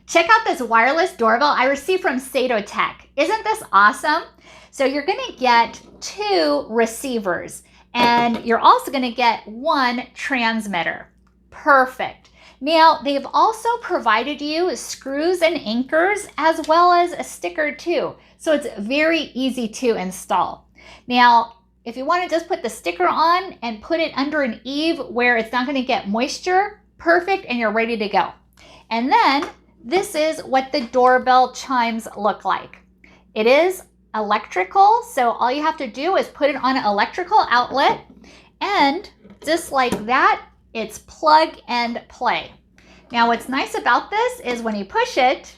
Check out this wireless doorbell I received from Sato Tech. Isn't this awesome? So you're gonna get 2 receivers and you're also gonna get 1 transmitter. Perfect. Now, they've also provided you screws and anchors as well as a sticker too. So it's very easy to install. Now, if you want to just put the sticker on and put it under an eave where it's not going to get moisture, perfect, and you're ready to go. And then this is what the doorbell chimes look like. It is electrical, so all you have to do is put it on an electrical outlet, and just like that, it's plug and play. Now what's nice about this is when you push it,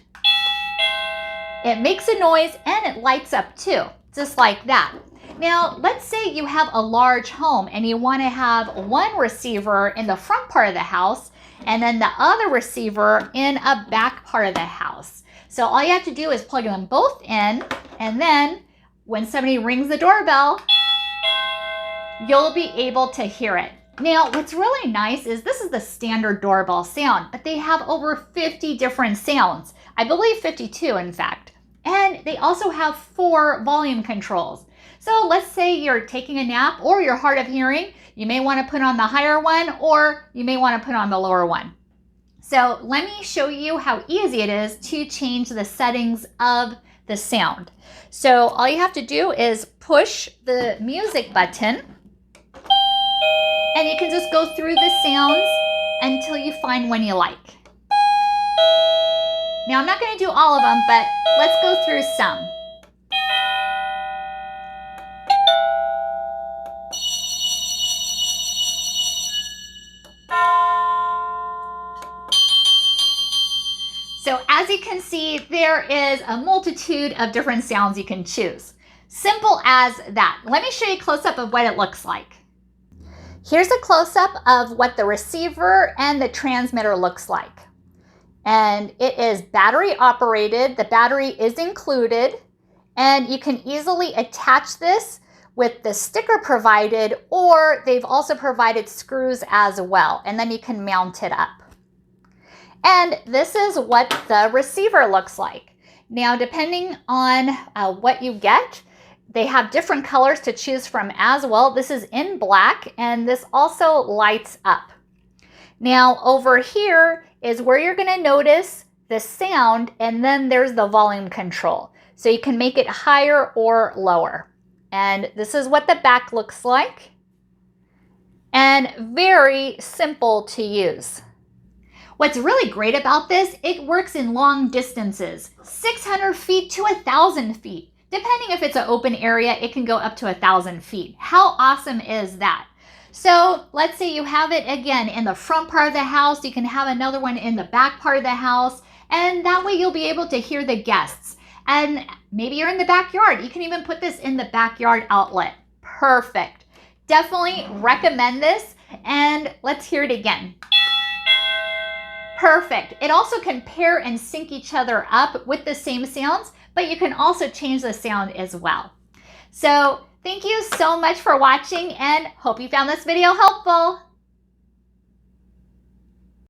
it makes a noise and it lights up too, just like that. Now let's say you have a large home and you want to have 1 receiver in the front part of the house and then the other receiver in a back part of the house. So all you have to do is plug them both in, and then when somebody rings the doorbell, you'll be able to hear it. Now, what's really nice is this is the standard doorbell sound, but they have over 50 different sounds. I believe 52, in fact. And they also have 4 volume controls. So let's say you're taking a nap or you're hard of hearing, you may want to put on the higher one or you may want to put on the lower one. So let me show you how easy it is to change the settings of the sound. So all you have to do is push the music button, and you can just go through the sounds until you find one you like. Now, I'm not going to do all of them, but let's go through some. So as you can see, there is a multitude of different sounds you can choose. Simple as that. Let me show you a close-up of what it looks like. Here's a close-up of what the receiver and the transmitter looks like. And it is battery operated. The battery is included. And you can easily attach this with the sticker provided, or they've also provided screws as well. And then you can mount it up. And this is what the receiver looks like. Now, depending on what you get, they have different colors to choose from as well. This is in black, and this also lights up. Now, over here is where you're going to notice the sound, and then there's the volume control. So you can make it higher or lower. And this is what the back looks like. And very simple to use. What's really great about this, it works in long distances, 600 feet to 1,000 feet. Depending if it's an open area, it can go up to 1,000 feet. How awesome is that? So let's say you have it again in the front part of the house. You can have another one in the back part of the house. And that way you'll be able to hear the guests. And maybe you're in the backyard. You can even put this in the backyard outlet. Perfect. Definitely recommend this. And let's hear it again. Perfect. It also can pair and sync each other up with the same sounds, but you can also change the sound as well. So thank you so much for watching, and hope you found this video helpful.